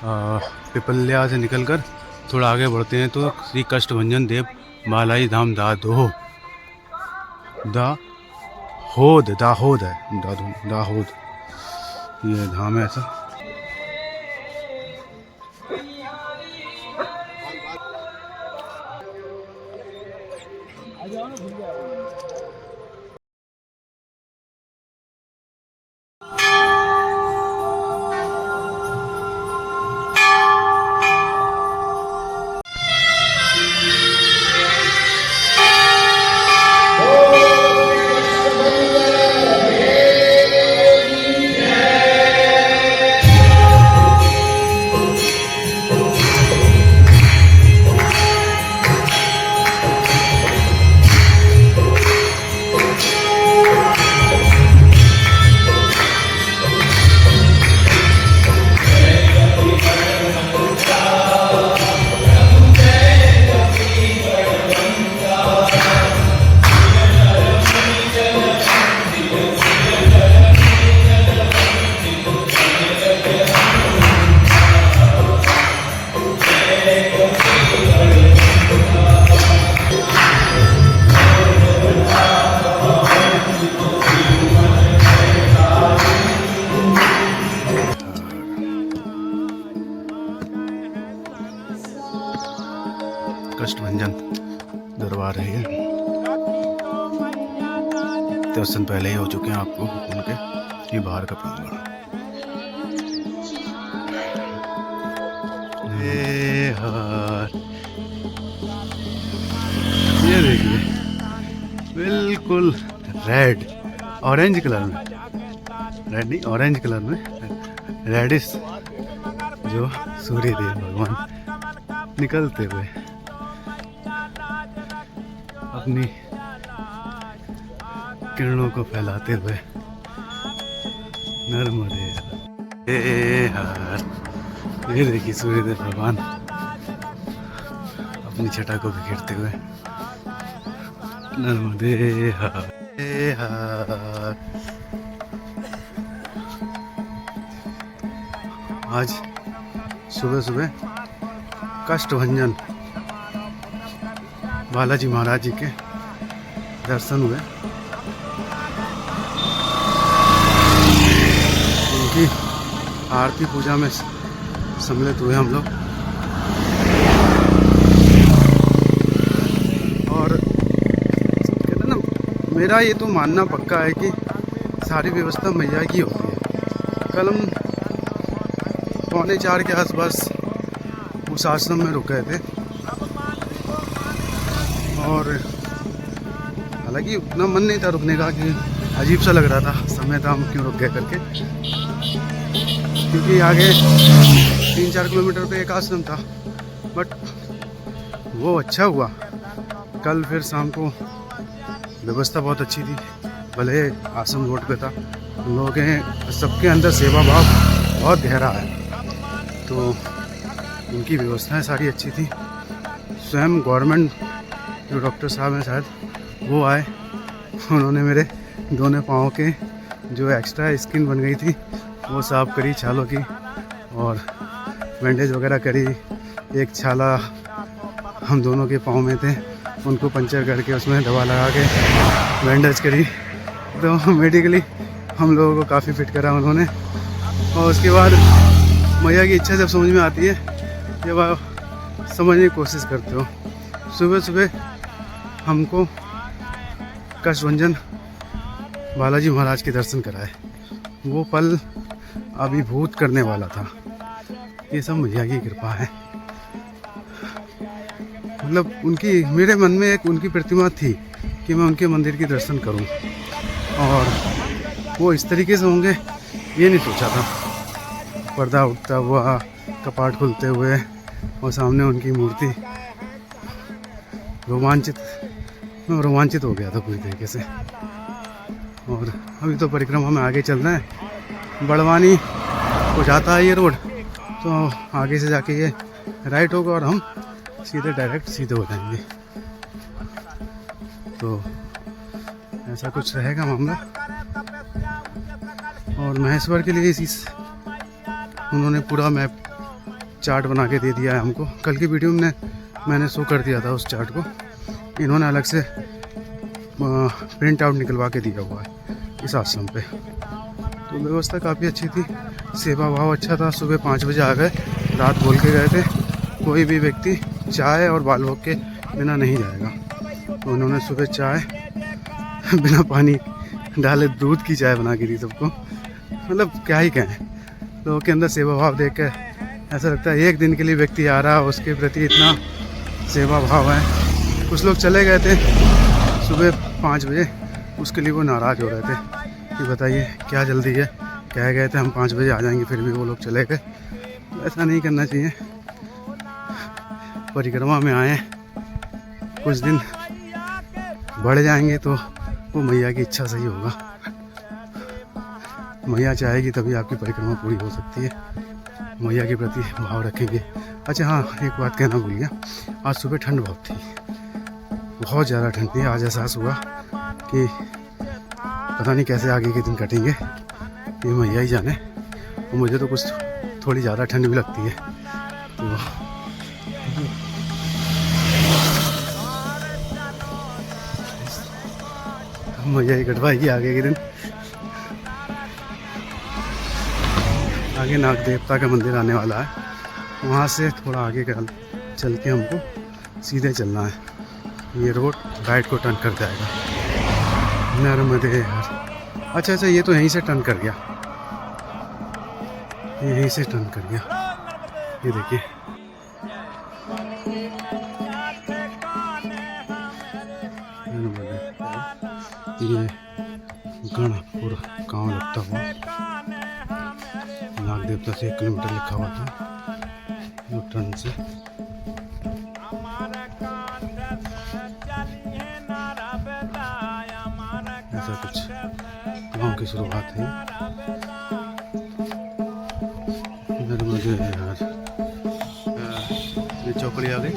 पिपल्या से निकलकर थोड़ा आगे बढ़ते हैं तो श्री कष्टभंजन देव बालाजी धाम दाहोद दाहोद है, दाहोद ये धाम है ऐसा। कष्टभंजन दरबार है ये। दर्शन पहले ही हो चुके हैं आपको उनके। ये बाहर का प्रांगण। ये देखिए बिल्कुल रेड ऑरेंज कलर में, रेड नहीं ऑरेंज कलर में रेडिश जो सूर्य देव भगवान निकलते हुए अपनी किरणों को फैलाते हुए नर्मदे हार। ये देखिए सूर्यदेव भगवान अपनी छटा को बिखेरते हुए नर्मदे हार। आज सुबह सुबह कष्टभंजन बालाजी महाराज जी के दर्शन हुए। उनकी आरती पूजा में सम्मिलित हुए हम लोग। और कहते ना, मेरा ये तो मानना पक्का है कि सारी व्यवस्था मैया की होती है। कल हम 3:45 के आसपास उस आश्रम में रुक गए थे और हालांकि उतना मन नहीं था रुकने का कि अजीब सा लग रहा था, समय था हम क्यों रुक गए करके, क्योंकि आगे 3-4 किलोमीटर पे एक आश्रम था। बट वो अच्छा हुआ, कल फिर शाम को व्यवस्था बहुत अच्छी थी। भले आश्रम रोड पे था, उन लोगों के सबके अंदर सेवा भाव बहुत गहरा है, तो उनकी व्यवस्थाएं सारी अच्छी थी। स्वयं गवर्नमेंट जो डॉक्टर साहब हैं शायद वो आए, उन्होंने मेरे दोनों पाँव के जो एक्स्ट्रा स्किन बन गई थी वो साफ करी, छालों की, और बैंडेज वगैरह करी। एक छाला हम दोनों के पाँव में थे, उनको पंचर करके उसमें दवा लगा के बैंडेज करी। तो मेडिकली हम लोगों को काफ़ी फिट करा उन्होंने। और उसके बाद मैया की इच्छा जब समझ में आती है, जब आप समझने की कोशिश करते हो। सुबह सुबह हमको कष्टभंजन बालाजी महाराज के दर्शन कराए, वो पल अभिभूत करने वाला था। ये सब मैया की कृपा है। मतलब उनकी, मेरे मन में एक उनकी प्रतिमा थी कि मैं उनके मंदिर के दर्शन करूं, और वो इस तरीके से होंगे ये नहीं सोचा था। पर्दा उठता हुआ, कपाट खुलते हुए और सामने उनकी मूर्ति, रोमांचित हो गया था पूरी तरीके से। और अभी तो परिक्रमा में आगे चलना है। बड़वानी को जाता है ये रोड, तो आगे से जाके ये राइट होगा और हम सीधे हो जाएंगे। तो ऐसा कुछ रहेगा मामला। और महेश्वर के लिए इसी उन्होंने पूरा मैप चार्ट बना के दे दिया है हमको। कल की वीडियो में मैंने शो कर दिया था उस चार्ट को, इन्होंने अलग से प्रिंट आउट निकलवा के दिया हुआ है इस आश्रम पे। तो व्यवस्था काफ़ी अच्छी थी, सेवा भाव अच्छा था। सुबह 5 बजे आ गए, रात बोल के गए थे कोई भी व्यक्ति चाय और बाल भोग के बिना नहीं जाएगा। तो उन्होंने सुबह चाय बिना पानी डाले दूध की चाय बना के दी सबको। मतलब क्या ही कहें, लोगों के अंदर सेवा भाव देख कर ऐसा लगता है एक दिन के लिए व्यक्ति आ रहा है, उसके प्रति इतना सेवा भाव है। कुछ लोग चले गए थे सुबह 5 बजे, उसके लिए वो नाराज़ हो रहे थे कि बताइए क्या जल्दी है, कह गए थे हम 5 बजे आ जाएंगे, फिर भी वो लोग चले गए। तो ऐसा नहीं करना चाहिए। परिक्रमा में आए, कुछ दिन बढ़ जाएंगे तो वो मैया की इच्छा सही होगा। मैया चाहेगी तभी आपकी परिक्रमा पूरी हो सकती है। मैया के प्रति भाव रखेंगे। अच्छा हाँ, एक बात कहना भूल गया, आज सुबह ठंड बहुत थी, बहुत ज़्यादा ठंड थी। आज एहसास हुआ कि पता नहीं कैसे आगे के दिन कटेंगे, ये मैया ही जाने। और मुझे तो कुछ थोड़ी ज़्यादा ठंड भी लगती है। तो मैया ही कटवाएगी आगे के दिन। आगे नाग देवता का मंदिर आने वाला है, वहाँ से थोड़ा आगे चल के हमको सीधे चलना है। ये रोड राइट को टर्न कर जाएगा। नर्मदे हर। अच्छा, ये तो यहीं से टर्न कर गया, यहीं से टर्न कर गया। ये देखिए, ये गणपुर गाँव लगता हुआ नाग देवता से 1 किलोमीटर लिखा हुआ था। यू टर्न से ऐसा कुछ गाँव की शुरुआत है। नर्मदे यार, ये चौकड़ी आ गई।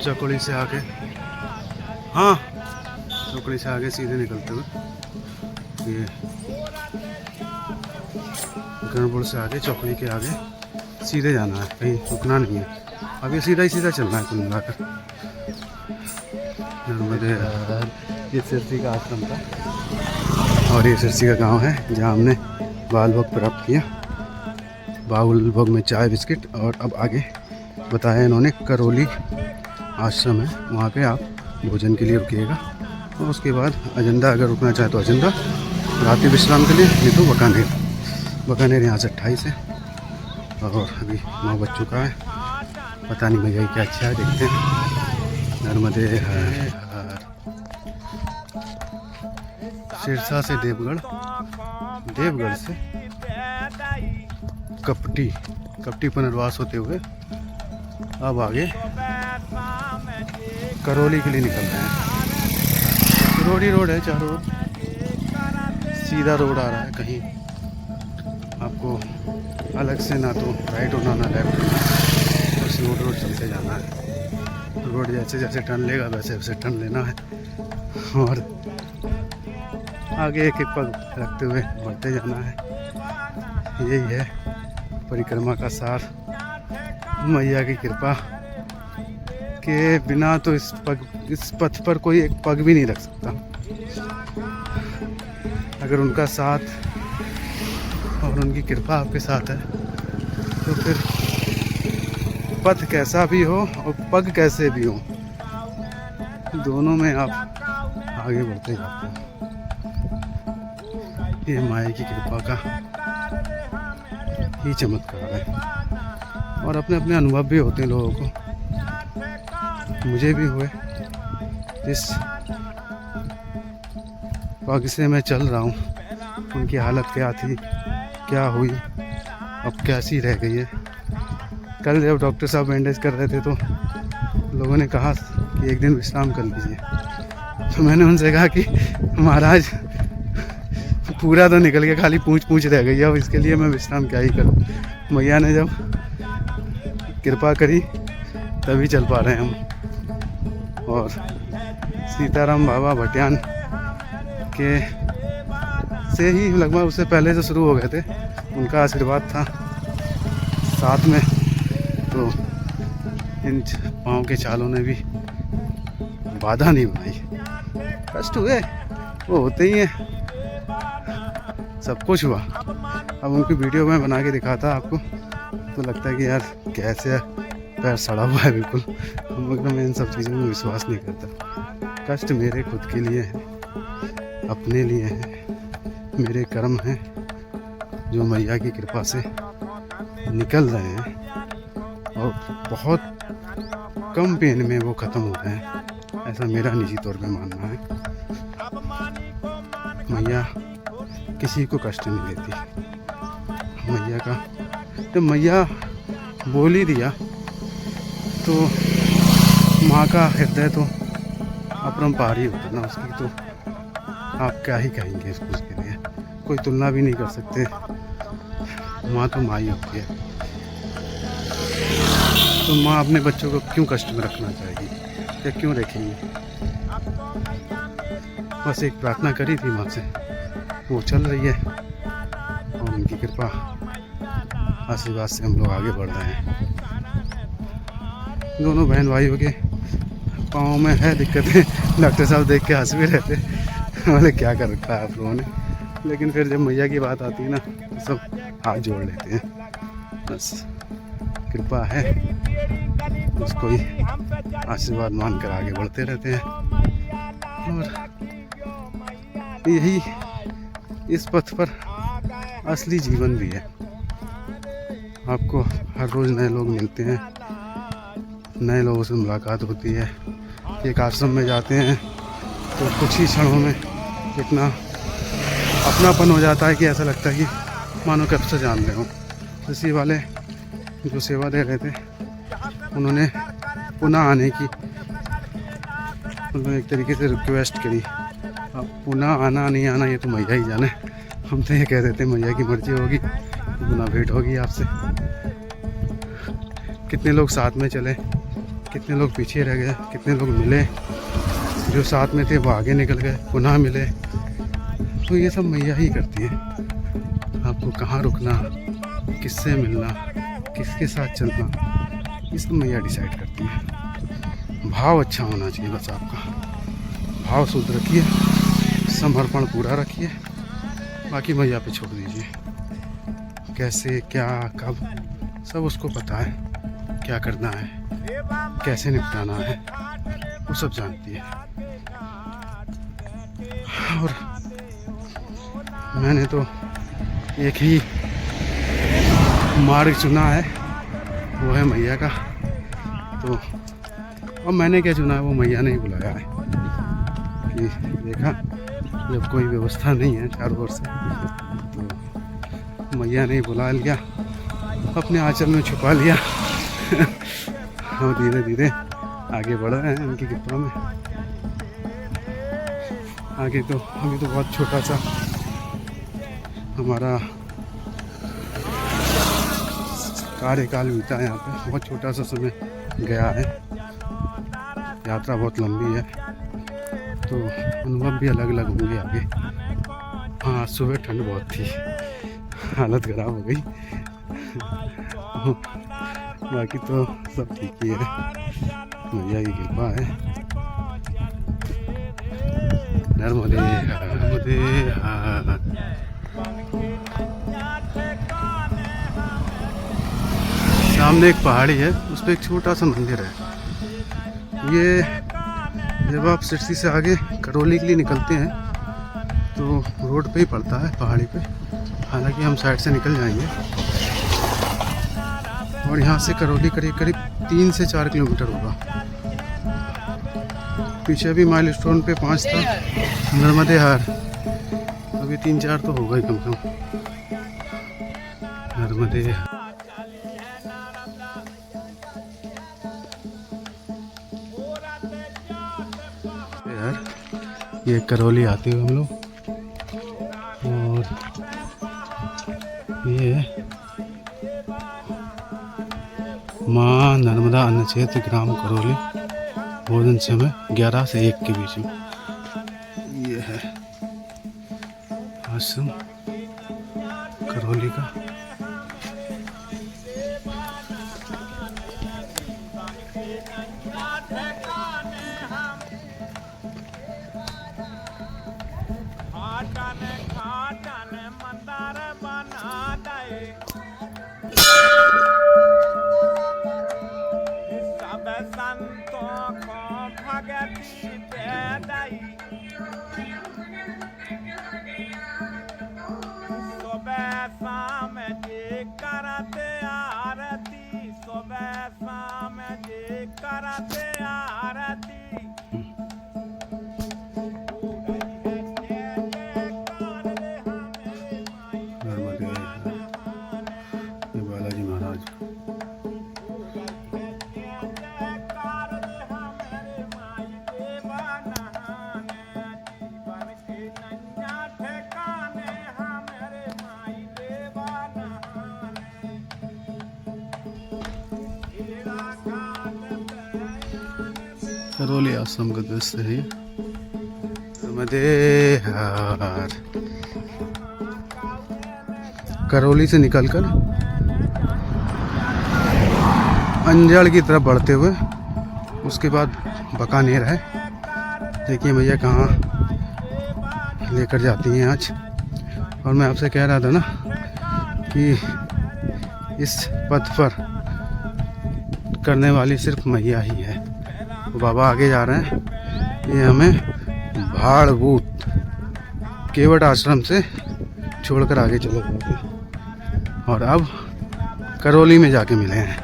चौकड़ी से आके, हाँ चौकड़ी से आगे सीधे निकलते हुए ये गणपुर से आगे, चौकड़ी के आगे सीधे जाना है, कहीं रुकना नहीं है। अब ये सीधा ही सीधा चलना है कुल मिलाकर। नर्मदे ये सिरसी का आश्रम था और ये सिरसी का गांव है जहां हमने बाल भोग प्राप्त किया। बाल भोग में चाय बिस्किट, और अब आगे बताया इन्होंने करौली आश्रम है, वहाँ पे आप भोजन के लिए रुकिएगा। और उसके बाद अजंदा अगर रुकना चाहे तो अजंदा, रात्रि विश्राम के लिए, नहीं तो बकानेर यहाँ से 28 है। और अभी 9 बज चुका है, पता नहीं भैया क्या अच्छा है, देखते हैं। नर्मदे हर। सिरसा से देवगढ़, देवगढ़ से कपटी पुनर्वास होते हुए अब आगे करौली के लिए निकल रहे हैं। रोड ही रोड है, चारों ओर सीधा रोड आ रहा है, कहीं आपको अलग से ना तो राइट होना ना लेफ्ट होना, बस रोड चलते जाना है। रोड जैसे जैसे टर्न लेगा वैसे वैसे टर्न लेना है, और आगे एक एक पग रखते हुए बढ़ते जाना है। यही है परिक्रमा का सार। मैया की कृपा के बिना तो इस पथ पर कोई एक पग भी नहीं रख सकता। अगर उनका साथ और उनकी कृपा आपके साथ है तो फिर पथ कैसा भी हो और पग कैसे भी हो, दोनों में आप आगे बढ़ते जाते हैं। ये माया की कृपा का ही चमत्कार है। और अपने अपने अनुभव भी होते हैं लोगों को, मुझे भी हुए। जिस पग से मैं चल रहा हूँ उनकी हालत क्या थी, क्या हुई, अब कैसी रह गई है। कल जब डॉक्टर साहब बैंडेज कर रहे थे तो लोगों ने कहा कि एक दिन विश्राम कर लीजिए, तो मैंने उनसे कहा कि महाराज पूरा तो निकल गया, खाली पूंछ रह गई, अब इसके लिए मैं विश्राम क्या ही करूँ। मैया ने जब कृपा करी तभी चल पा रहे हैं हम। और सीताराम बाबा भटियान के से ही लगभग उससे पहले से शुरू हो गए थे, उनका आशीर्वाद था, साथ में तो इन पाँव के चालों ने भी बाधा नहीं बनाई। कष्ट हुए वो होते ही हैं, सब कुछ हुआ। अब उनकी वीडियो में बना के दिखाता आपको तो लगता है कि यार कैसे पैर सड़ा हुआ है बिल्कुल, मगर मैं इन सब चीज़ों में विश्वास नहीं करता। कष्ट मेरे खुद के लिए हैं, अपने लिए हैं, मेरे कर्म हैं जो मैया की कृपा से निकल रहे हैं और बहुत कम पेन में वो ख़त्म हो रहे हैं, ऐसा मेरा निजी तौर पे मानना है। मैया किसी को कष्ट नहीं देती। मैया का जब मैया बोल ही दिया तो माँ का हृदय तो अपरंपार ही होता ना उसकी, तो आप क्या ही कहेंगे उसके लिए, कोई तुलना भी नहीं कर सकते। माँ तो माँ ही होती है, तो माँ अपने बच्चों को क्यों कष्ट में रखना चाहेगी या क्यों रखेंगी। बस एक प्रार्थना करी थी माँ से, वो चल रही है और उनकी कृपा आशीर्वाद से हम लोग आगे बढ़ रहे हैं। दोनों बहन भाइयों के पाँव में है दिक्कतें, डॉक्टर साहब देख के हंस भी रहते, बोले क्या कर रखा है आप लोगों ने, लेकिन फिर जब मैया की बात आती है ना तो सब हाथ जोड़ लेते हैं। बस कृपा है, उसको ही आशीर्वाद मान कर आगे बढ़ते रहते हैं। और यही इस पथ पर असली जीवन भी है। आपको हर रोज़ नए लोग मिलते हैं, नए लोगों से मुलाकात होती है। एक आश्रम में जाते हैं तो कुछ ही क्षणों में इतना अपनापन हो जाता है कि ऐसा लगता है कि मानो कब से जान रहे हो। कृषि वाले जो सेवा दे रहे थे उन्होंने पुनः आने की उन्होंने एक तरीके से रिक्वेस्ट करी। अब पुनः आना नहीं आना ये तो मैया ही जाने, हम तो ये कह देते मैया की मर्जी होगी तो पुनः भेंट होगी आपसे। कितने लोग साथ में चले, कितने लोग पीछे रह गए, कितने लोग मिले, जो साथ में थे वो आगे निकल गए, पुनः मिले। तो ये सब मैया ही करती है। आपको कहाँ रुकना, किससे मिलना, किसके साथ चलना, ये सब मैया डिसाइड करती है। भाव अच्छा होना चाहिए बस आपका, भाव शुद्ध रखिए, समर्पण पूरा रखिए, बाकी मैया पे छोड़ दीजिए। कैसे क्या कब सब उसको पता है, क्या करना है, कैसे निपटाना है, वो सब जानती है। और मैंने तो एक ही मार्ग चुना है, वो है मैया का। तो अब मैंने क्या चुना है वो मैया ने ही बुलाया है कि देखा जब कोई व्यवस्था नहीं है चारों ओर से तो मैया ने ही बुला लिया, अपने आंचल में छुपा लिया। हम धीरे धीरे आगे बढ़ रहे हैं उनकी कृपा में। आगे तो अभी तो बहुत छोटा सा हमारा कार्यकाल बीता है यहाँ पे, बहुत छोटा सा समय गया है। यात्रा बहुत लंबी है तो अनुभव भी अलग अलग होंगे आगे। हाँ सुबह ठंड बहुत थी, हालत ख़राब हो गई। बाकी तो सब ठीक ही है, मैया की कृपा है। नर्मदे नर्मदे सामने एक पहाड़ी है, उस पर एक छोटा सा मंदिर है। ये जब आप सिरसी से आगे करौली के लिए निकलते हैं तो रोड पे ही पड़ता है पहाड़ी पे, हालांकि हम साइड से निकल जाएंगे। और यहाँ से करौली करीब करीब 3 से 4 किलोमीटर होगा। पीछे भी माइलस्टोन पे 5 था, नर्मदे हार अभी 3-4 तो होगा ही कम से कम। नर्मदे यार ये करौली आते हुए हम लोग, और ये माँ नर्मदा अन्न क्षेत्र ग्राम करौली, भोजन समय 11 से 1 के बीच में। ये है आश्रम करौली का। करते आरती सुबह शाम जी करते आरती बालाजी महाराज करौली आश्रम का दृश्य है मदेहार। करौली से निकलकर अंजड़ की तरफ बढ़ते हुए उसके बाद बकानेर है। देखिए भैया कहाँ लेकर जाती हैं आज। और मैं आपसे कह रहा था ना कि इस पथ पर करने वाली सिर्फ मैया ही है। तो बाबा आगे जा रहे हैं। ये हमें भाड़भूत केवट आश्रम से छोड़कर आगे चले गए थे और अब करौली में जाके मिले हैं।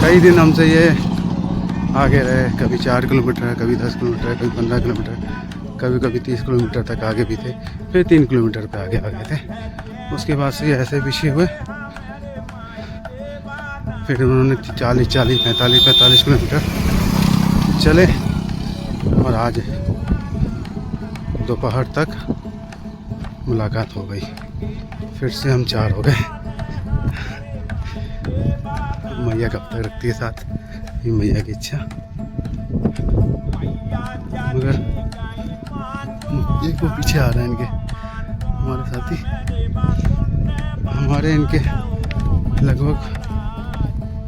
कई दिन हमसे ये आगे रहे, कभी 4 किलोमीटर, कभी 10 किलोमीटर, कभी 15 किलोमीटर, कभी कभी 30 किलोमीटर तक आगे भी थे, फिर 3 किलोमीटर पे आगे आ गए थे। उसके बाद से ऐसे पीछे हुए, फिर उन्होंने 45 किलोमीटर चले और आज दोपहर तक मुलाकात हो गई। फिर से हम 4 हो गए। मैया कब तक रखती है साथ, ये मैया की इच्छा। मगर एक वो पीछे आ रहे हैं इनके हमारे साथी, हमारे इनके लगभग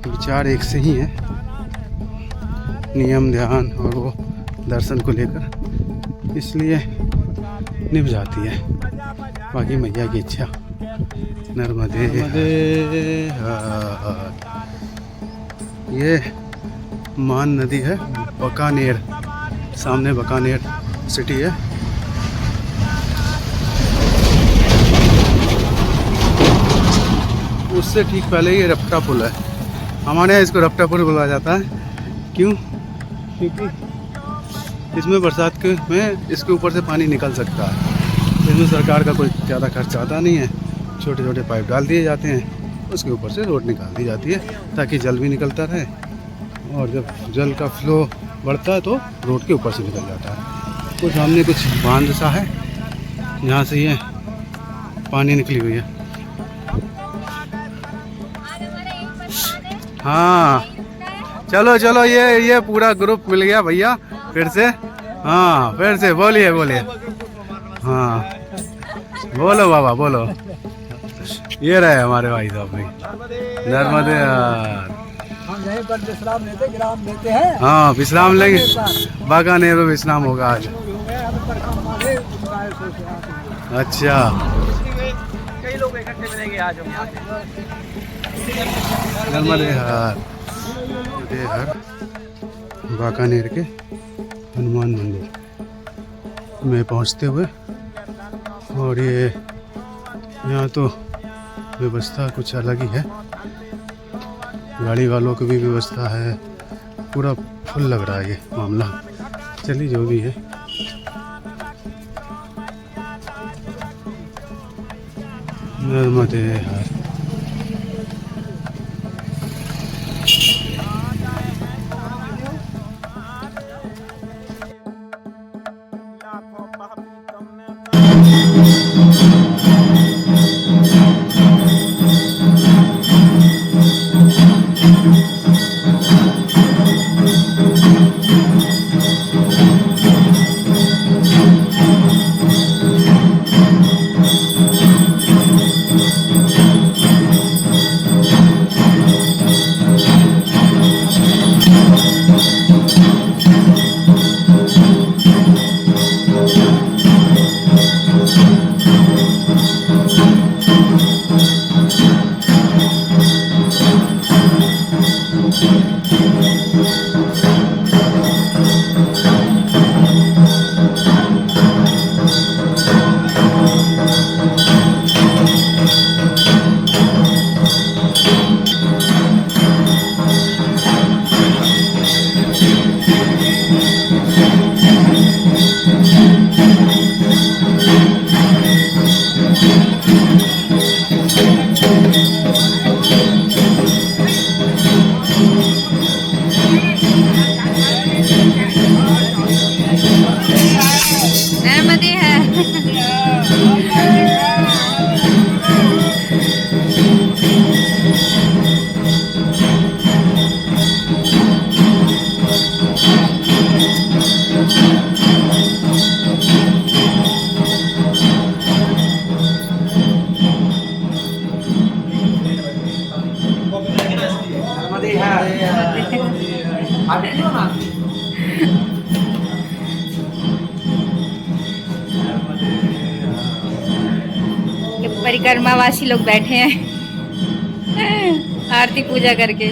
विचार एक से ही है, नियम ध्यान और वो दर्शन को लेकर, इसलिए निभ जाती है। बाकी मैया की इच्छा। नर्मदे ये मान नदी है, बकानेर, सामने बकानेर सिटी है। उससे ठीक पहले ये रपटा पुल है। हमारे यहाँ इसको रपटा पुल बोला जाता है। क्यों? क्योंकि इसमें बरसात के में इसके ऊपर से पानी निकल सकता है। इसमें सरकार का कोई ज़्यादा खर्च आता नहीं है। छोटे छोटे पाइप डाल दिए जाते हैं, उसके ऊपर से रोड निकाल दी जाती है ताकि जल भी निकलता रहे, और जब जल का फ्लो बढ़ता है तो रोड के ऊपर से निकल जाता है। तो सामने कुछ बांध सा है, यहाँ से ये पानी निकली हुई है। हाँ चलो चलो, ये पूरा ग्रुप मिल गया भैया फिर से। हाँ फिर से बोलिए हाँ बोलो बाबा बोलो। ये रहे हमारे भाई साहब भाई, नर्मदे हम यहीं पर विश्राम लेते हैं। हाँ विश्राम लेंगे, बागानेर में विश्राम होगा आज। अच्छा कई लोग इकट्ठे मिलेंगे आज हम यहाँ पे। नर्मदे हर बाकानेर के हनुमान मंदिर में पहुँचते हुए, और ये यहाँ तो व्यवस्था कुछ अलग ही है। गाड़ी वालों की भी व्यवस्था है, पूरा फुल लग रहा है ये मामला। चलिए जो भी है, नर्मदे हर। नर्मदे है। ये परिक्रमा वासी लोग बैठे हैं आरती पूजा करके।